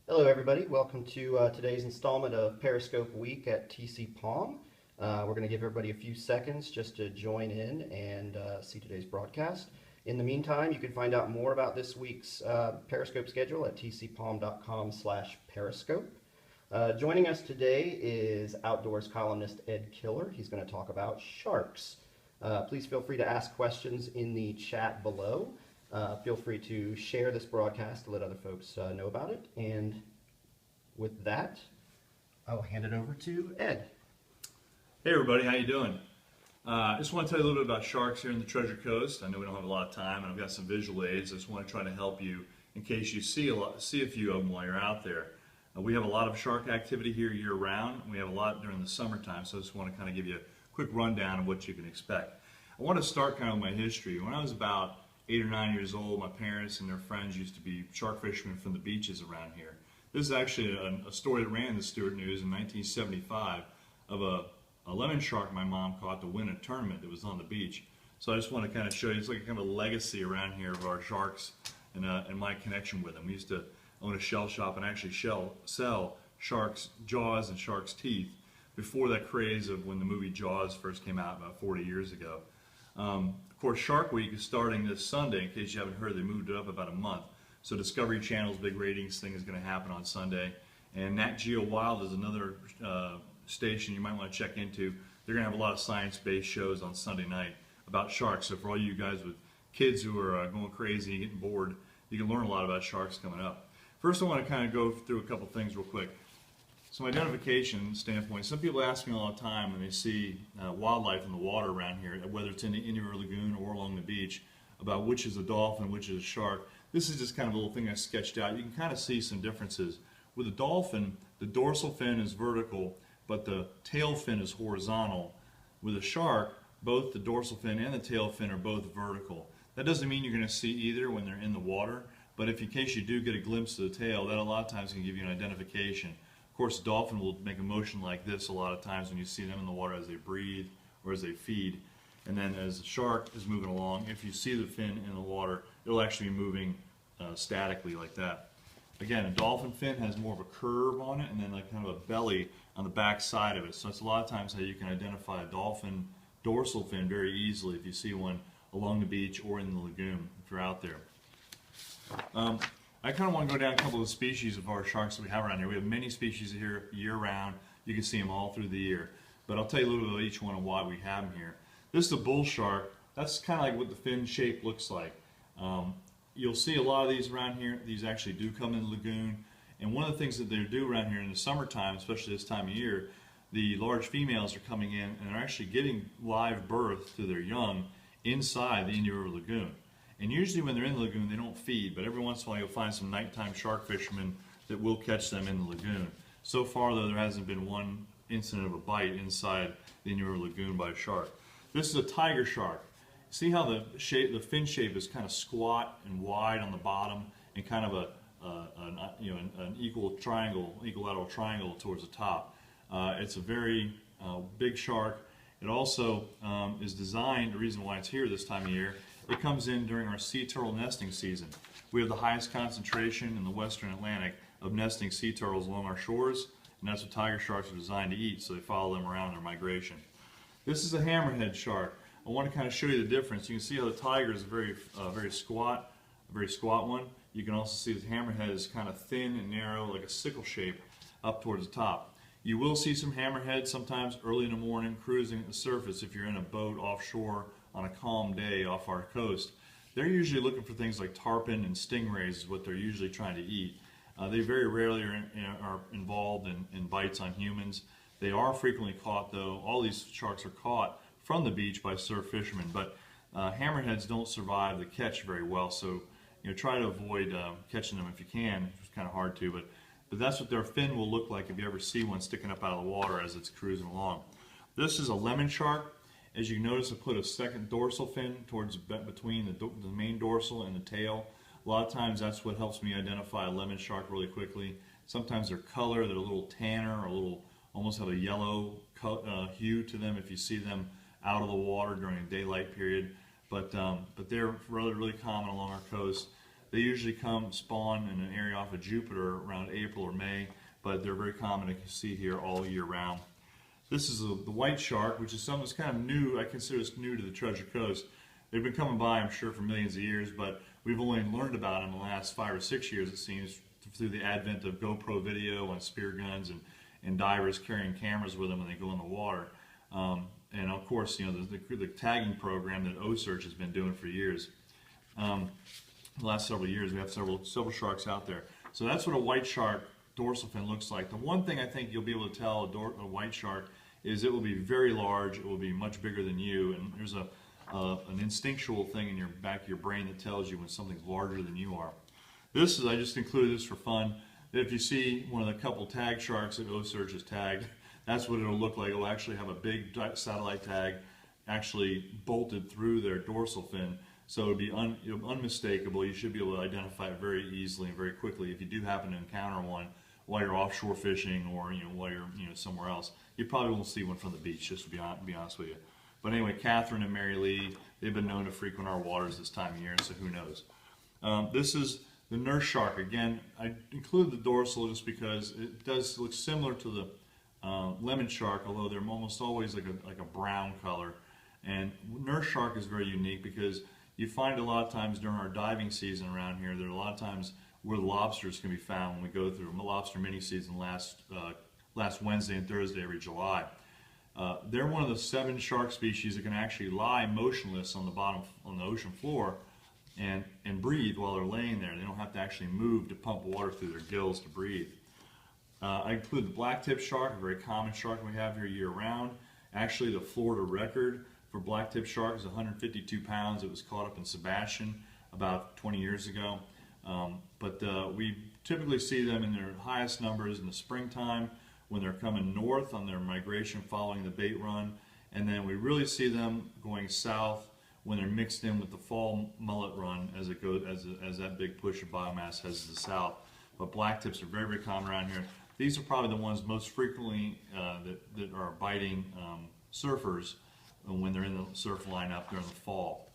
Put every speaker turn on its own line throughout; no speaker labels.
Hello, everybody. Welcome to today's installment of Periscope Week at TC Palm. We're going to give everybody a few seconds just to join in and see today's broadcast. In the meantime, you can find out more about this week's Periscope schedule at tcpalm.com/periscope. Joining us today is outdoors columnist Ed Killer. He's going to talk about sharks. Please feel free to ask questions in the chat below. Feel free to share this broadcast to let other folks know about it. And with that, I'll hand it over to Ed.
Hey everybody, how you doing? I just want to tell you a little bit about sharks here in the Treasure Coast. I know we don't have a lot of time, and I've got some visual aids. I just want to try to help you in case you see a few of them while you're out there. We have a lot of shark activity here year-round. We have a lot during the summertime, so I just want to kind of give you a quick rundown of what you can expect. I want to start kind of with my history. When I was about 8 or 9 years old, my parents and their friends used to be shark fishermen from the beaches around here. This is actually a story that ran in the Stewart News in 1975 of a lemon shark my mom caught to win a tournament that was on the beach. So I just want to kind of show you, it's like kind of a legacy around here of our sharks and my connection with them. We used to own a shell shop and actually sell sharks' jaws and sharks' teeth before that craze of when the movie Jaws first came out about 40 years ago. Of course, Shark Week is starting this Sunday. In case you haven't heard, they moved it up about a month. So Discovery Channel's big ratings thing is going to happen on Sunday. And Nat Geo Wild is another station you might want to check into. They're going to have a lot of science-based shows on Sunday night about sharks. So for all you guys with kids who are going crazy and getting bored, you can learn a lot about sharks coming up. First, I want to kind of go through a couple things real quick. So identification standpoint, some people ask me all the time when they see wildlife in the water around here, whether it's in the Indian River Lagoon or along the beach, about which is a dolphin, which is a shark. This is just kind of a little thing I sketched out. You can kind of see some differences. With a dolphin, the dorsal fin is vertical, but the tail fin is horizontal. With a shark, both the dorsal fin and the tail fin are both vertical. That doesn't mean you're going to see either when they're in the water, but if in case you do get a glimpse of the tail, that a lot of times can give you an identification. Of course, a dolphin will make a motion like this a lot of times when you see them in the water as they breathe or as they feed. And then as the shark is moving along, if you see the fin in the water, it'll actually be moving statically like that. Again, a dolphin fin has more of a curve on it and then like kind of a belly on the back side of it. So it's a lot of times how you can identify a dolphin dorsal fin very easily if you see one along the beach or in the lagoon if you're out there. I kind of want to go down a couple of the species of our sharks that we have around here. We have many species here year-round. You can see them all through the year. But I'll tell you a little bit about each one and why we have them here. This is a bull shark. That's kind of like what the fin shape looks like. You'll see a lot of these around here. These actually do come in the lagoon. And one of the things that they do around here in the summertime, especially this time of year, the large females are coming in and are actually giving live birth to their young inside the Indian River Lagoon. And usually when they're in the lagoon, they don't feed, but every once in a while you'll find some nighttime shark fishermen that will catch them in the lagoon. So far, though, there hasn't been one incident of a bite inside the Indian River Lagoon by a shark. This is a tiger shark. See how the fin shape is kind of squat and wide on the bottom and kind of an equilateral triangle towards the top. It's a very big shark. It also is designed, the reason why it's here this time of year, it comes in during our sea turtle nesting season. We have the highest concentration in the western Atlantic of nesting sea turtles along our shores, and that's what tiger sharks are designed to eat, so they follow them around their migration. This is a hammerhead shark. I want to kind of show you the difference. You can see how the tiger is a very squat one. You can also see the hammerhead is kind of thin and narrow, like a sickle shape, up towards the top. You will see some hammerheads sometimes early in the morning cruising at the surface if you're in a boat offshore on a calm day off our coast. They're usually looking for things like tarpon and stingrays is what they're usually trying to eat. They very rarely are involved in bites on humans. They are frequently caught, though. All these sharks are caught from the beach by surf fishermen, but hammerheads don't survive the catch very well, so try to avoid catching them if you can. It's kind of hard to, but that's what their fin will look like if you ever see one sticking up out of the water as it's cruising along. This is a lemon shark. As you notice, I put a second dorsal fin between the main dorsal and the tail. A lot of times that's what helps me identify a lemon shark really quickly. Sometimes their color, they're a little tanner or almost have a yellow hue to them if you see them out of the water during a daylight period. But they're really common along our coast. They usually come spawn in an area off of Jupiter around April or May, but they're very common to see here all year round. This is the white shark, which is something that's kind of new. I consider this new to the Treasure Coast. They've been coming by, I'm sure, for millions of years, but we've only learned about them in the last 5 or 6 years, it seems, through the advent of GoPro video and spear guns and divers carrying cameras with them when they go in the water. And of course, you know, the tagging program that OSearch has been doing for years. The last several years, we have several sharks out there. So that's what a white shark dorsal fin looks like. The one thing I think you'll be able to tell a white shark is it will be very large. It will be much bigger than you, and there's an instinctual thing in your back of your brain that tells you when something's larger than you are. This is, I just included this for fun. If you see one of the couple tag sharks that OSearch has tagged, that's what it'll look like. It'll actually have a big satellite tag actually bolted through their dorsal fin. So it'll be unmistakable. You should be able to identify it very easily and very quickly if you do happen to encounter one while you're offshore fishing or while you're somewhere else. You probably won't see one from the beach, just to be honest with you. But anyway, Catherine and Mary Lee, they've been known to frequent our waters this time of year, so who knows. This is the nurse shark. Again, I include the dorsal just because it does look similar to the lemon shark, although they're almost always like a brown color. And nurse shark is very unique because you find a lot of times during our diving season around here, there are a lot of times where the lobsters can be found when we go through. Lobster mini season last Wednesday and Thursday every July. They're one of the 7 shark species that can actually lie motionless on the bottom, on the ocean floor, and breathe while they're laying there. They don't have to actually move to pump water through their gills to breathe. I include the black-tip shark, a very common shark we have here year-round. Actually, the Florida record for black-tip shark is 152 pounds. It was caught up in Sebastian about 20 years ago. But we typically see them in their highest numbers in the springtime when they're coming north on their migration following the bait run, and then we really see them going south when they're mixed in with the fall mullet run as it goes, as that big push of biomass heads to the south. But black tips are very, very common around here. These are probably the ones most frequently that are biting surfers when they're in the surf lineup during the fall.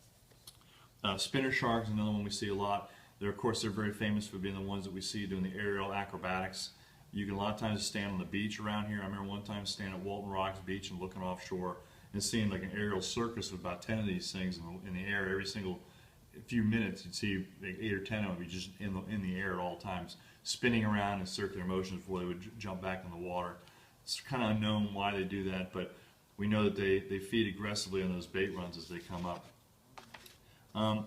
Spinner sharks is another one we see a lot. Of course, they're very famous for being the ones that we see doing the aerial acrobatics. You can a lot of times stand on the beach around here. I remember one time standing at Walton Rocks Beach and looking offshore and seeing like an aerial circus with about 10 of these things in the air every single few minutes. You'd see like 8 or 10 of them be just in the air at all times, spinning around in circular motion before they would jump back in the water. It's kind of unknown why they do that, but we know that they feed aggressively on those bait runs as they come up.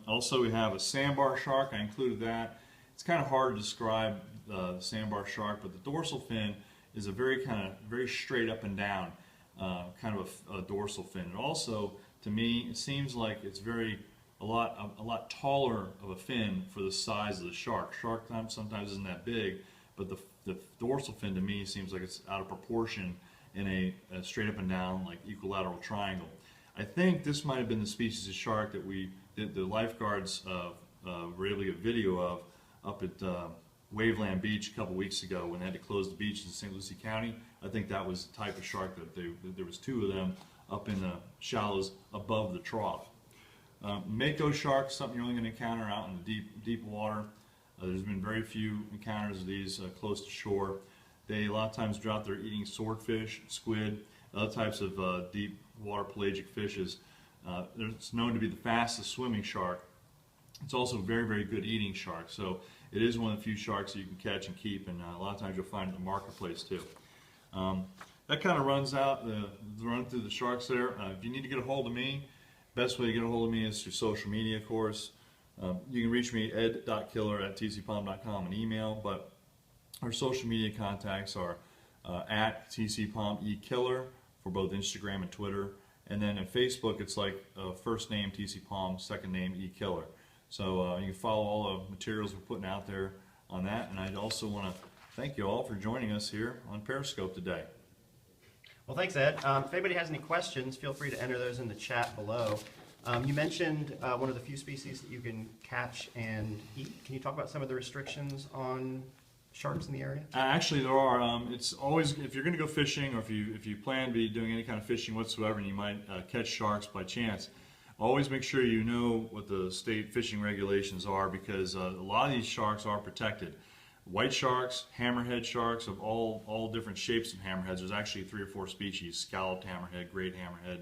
Also, we have a sandbar shark. I included that. It's kind of hard to describe the sandbar shark, but the dorsal fin is a very straight up and down kind of a dorsal fin. And also, to me, it seems like it's a lot taller of a fin for the size of the shark. Shark sometimes isn't that big, but the dorsal fin to me seems like it's out of proportion in a straight up and down like equilateral triangle. I think this might have been the species of shark that the lifeguards were able to get video of up at Waveland Beach a couple weeks ago when they had to close the beach in St. Lucie County. I think that was the type of shark that there was 2 of them up in the shallows above the trough. Mako shark, something you're only going to encounter out in the deep water. There's been very few encounters of these close to shore. They a lot of times drought there eating swordfish, squid, other types of deep water pelagic fishes. It's known to be the fastest swimming shark. It's also a very, very good eating shark. So it is one of the few sharks that you can catch and keep, and a lot of times you'll find it in the marketplace too. That kind of runs out the run through the sharks there. If you need to get a hold of me, best way to get a hold of me is through social media, of course. You can reach me ed.killer@tcpalm.com and email, but our social media contacts are at tcpalmekiller for both Instagram and Twitter. And then in Facebook, it's like first name TC Palm, second name ekiller. So you can follow all the materials we're putting out there on that. And I'd also want to thank you all for joining us here on Periscope today.
Well, thanks, Ed. If anybody has any questions, feel free to enter those in the chat below. You mentioned one of the few species that you can catch and eat. Can you talk about some of the restrictions on sharks in the area?
Actually, there are. It's always, if you're going to go fishing, or if you plan to be doing any kind of fishing whatsoever, and you might catch sharks by chance, Always make sure you know what the state fishing regulations are, because a lot of these sharks are protected. White sharks, hammerhead sharks of all different shapes of hammerheads. There's actually 3 or 4 species: scalloped hammerhead, great hammerhead.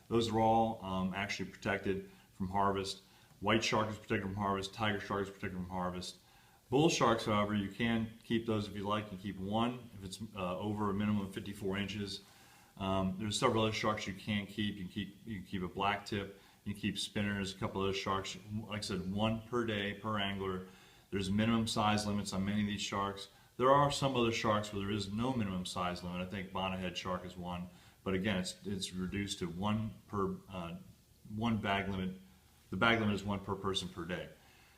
Those are all actually protected from harvest. White shark is protected from harvest. Tiger shark is protected from harvest. Bull sharks, however, you can keep those if you like. You keep one if it's over a minimum of 54 inches. There's several other sharks you can't keep. You can keep a black tip. You can keep spinners. A couple of those sharks. Like I said, 1 per day per angler. There's minimum size limits on many of these sharks. There are some other sharks where there is no minimum size limit. I think bonnethead shark is one, but again, it's reduced to 1 per one bag limit. The bag limit is 1 per person per day.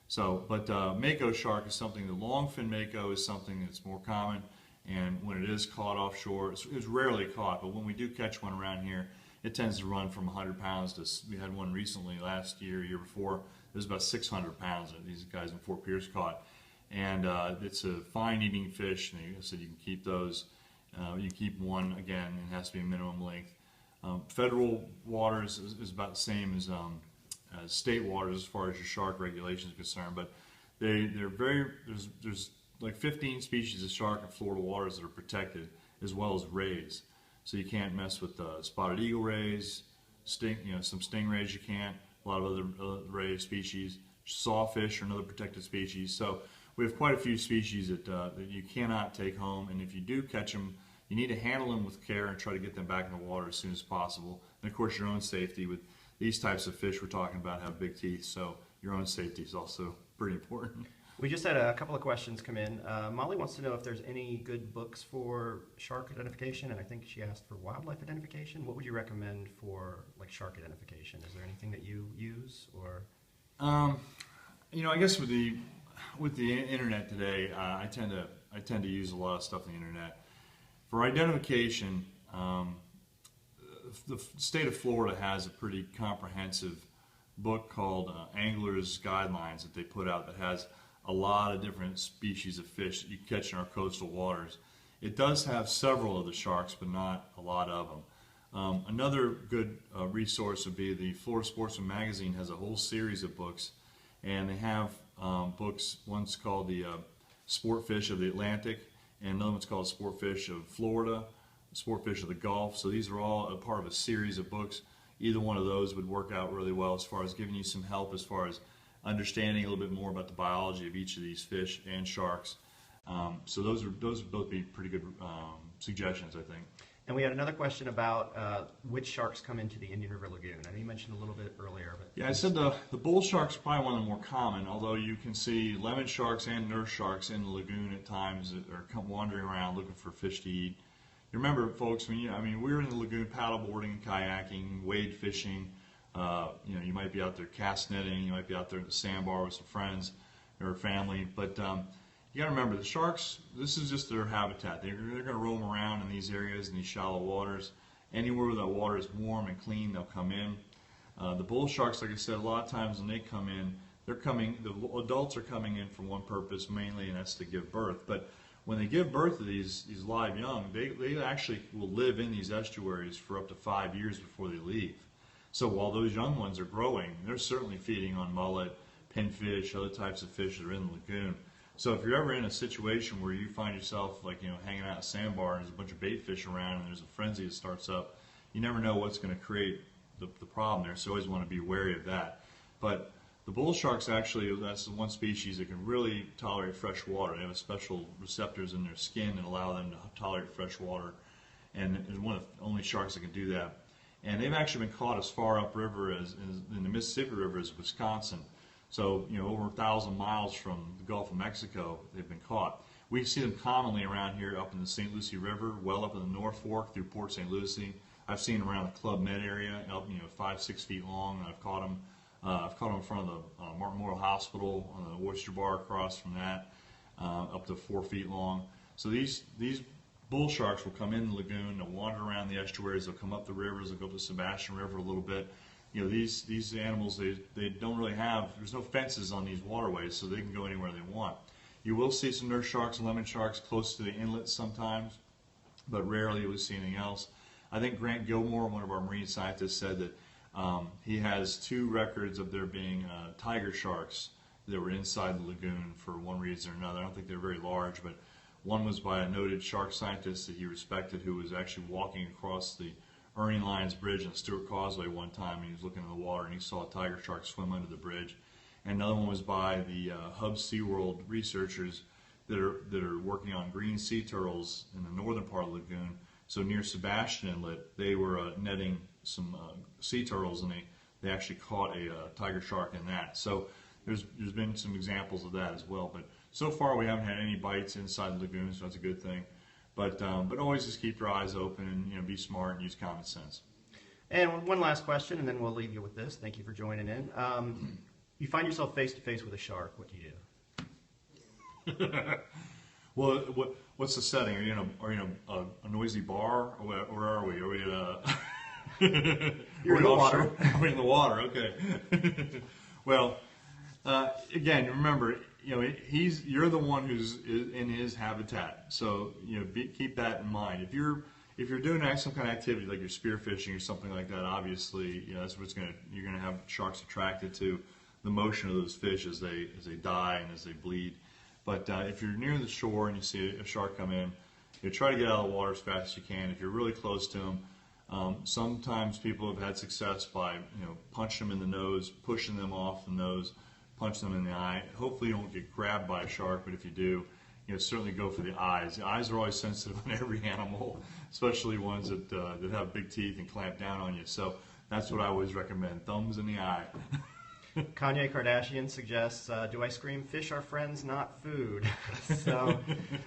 So, but mako shark is something. The longfin mako is something that's more common, and when it is caught offshore, it's rarely caught. But when we do catch one around here, it tends to run from 100 pounds to. We had one recently last year, year before. It was about 600 pounds that these guys in Fort Pierce caught, and it's a fine-eating fish. And I said you can keep those. You keep one again, and it has to be a minimum length. Federal waters is about the same as state waters as far as your shark regulations are concerned, but they're very there's like 15 species of shark in Florida waters that are protected, as well as rays. So you can't mess with spotted eagle rays, some stingrays you can't. A lot of other ray species, sawfish are another protected species. So we have quite a few species that you cannot take home, and if you do catch them, you need to handle them with care and try to get them back in the water as soon as possible. And of course, your own safety. With these types of fish we're talking about have big teeth, so your own safety is also pretty important.
We just had a couple of questions come in. Molly wants to know if there's any good books for shark identification, and I think she asked for wildlife identification. What would you recommend for like shark identification? Is there anything that you use, or?
I guess with the internet today, I tend to use a lot of stuff on the internet for identification. The state of Florida has a pretty comprehensive book called Angler's Guidelines that they put out that has a lot of different species of fish that you catch in our coastal waters. It does have several of the sharks, but not a lot of them. Another good resource would be the Florida Sportsman Magazine has a whole series of books, and they have books. One's called the Sport Fish of the Atlantic, and another one's called Sport Fish of Florida, Sport Fish of the Gulf. So these are all a part of a series of books. Either one of those would work out really well as far as giving you some help as far as understanding a little bit more about the biology of each of these fish and sharks. So those would both be pretty good suggestions, I think.
And we had another question about which sharks come into the Indian River Lagoon. I know you mentioned a little bit earlier, but
yeah, I said the bull shark's probably one of the more common. Although you can see lemon sharks and nurse sharks in the lagoon at times that are wandering around looking for fish to eat. You remember, folks, we were in the lagoon paddleboarding and kayaking, wade fishing. You might be out there cast netting, you might be out there at the sandbar with some friends or family, but you got to remember the sharks, this is just their habitat. They're going to roam around in these areas, in these shallow waters. Anywhere where that water is warm and clean, they'll come in. The bull sharks, like I said, a lot of times when they come in, the adults are coming in for one purpose mainly, and that's to give birth. But when they give birth to these live young, they actually will live in these estuaries for up to 5 years before they leave. So while those young ones are growing, they're certainly feeding on mullet, pinfish, other types of fish that are in the lagoon. So if you're ever in a situation where you find yourself hanging out at a sandbar and there's a bunch of bait fish around and there's a frenzy that starts up, you never know what's going to create the problem there. So you always want to be wary of that. But the bull sharks actually, that's the one species that can really tolerate fresh water. They have special receptors in their skin that allow them to tolerate fresh water, and they're one of the only sharks that can do that. And they've actually been caught as far upriver as in the Mississippi River as Wisconsin. So, over 1,000 miles from the Gulf of Mexico, they've been caught. We see them commonly around here up in the St. Lucie River, well up in the North Fork through Port St. Lucie. I've seen them around the Club Med area, up 5-6 feet long. And I've caught them. In front of the Martin Memorial Hospital on the Oyster Bar across from that, up to 4 feet long. So these bull sharks will come in the lagoon, they'll wander around the estuaries, they'll come up the rivers, they'll go up the Sebastian River a little bit. These animals, they don't really have, there's no fences on these waterways, so they can go anywhere they want. You will see some nurse sharks and lemon sharks close to the inlets sometimes, but rarely will you see anything else. I think Grant Gilmore, one of our marine scientists, said that He has 2 records of there being tiger sharks that were inside the lagoon for one reason or another. I don't think they're very large, but one was by a noted shark scientist that he respected who was actually walking across the Ernie Lyons Bridge and Stewart Causeway one time, and he was looking in the water and he saw a tiger shark swim under the bridge. And another one was by the Hub SeaWorld researchers that are working on green sea turtles in the northern part of the lagoon. So near Sebastian Inlet, they were netting some sea turtles, and they actually caught a tiger shark in that. So there's been some examples of that as well. But so far we haven't had any bites inside the lagoon, so that's a good thing. But always just keep your eyes open and be smart and use common sense.
And one last question, and then we'll leave you with this. Thank you for joining in. You find yourself face to face with a shark. What do you do?
Well, what's the setting? Are you in a noisy bar, or where are we? Are we at a?
You're in the water.
Are we in the water? Okay. Well, again, remember, you're the one who's in his habitat, so keep that in mind. If you're doing some kind of activity like you're spearfishing or something like that, obviously, that's what's you're gonna have sharks attracted to the motion of those fish as they die and as they bleed. But if you're near the shore and you see a shark come in, try to get out of the water as fast as you can. If you're really close to them, sometimes people have had success by punching them in the nose, pushing them off the nose, punch them in the eye. Hopefully you don't get grabbed by a shark, but if you do, certainly go for the eyes. The eyes are always sensitive on every animal, especially ones that have big teeth and clamp down on you. So that's what I always recommend: thumbs in the eye.
Kanye Kardashian suggests, do I scream, fish are friends, not food? So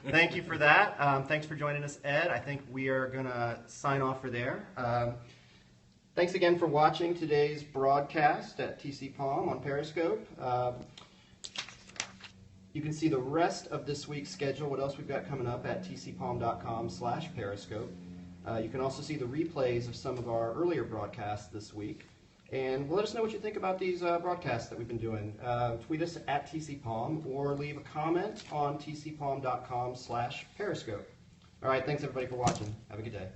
thank you for that. Thanks for joining us, Ed. I think we are going to sign off for there. Thanks again for watching today's broadcast at TC Palm on Periscope. You can see the rest of this week's schedule, what else we've got coming up, at tcpalm.com/Periscope. You can also see the replays of some of our earlier broadcasts this week. And let us know what you think about these broadcasts that we've been doing. Tweet us at TCPalm or leave a comment on tcpalm.com/Periscope. All right, thanks everybody for watching. Have a good day.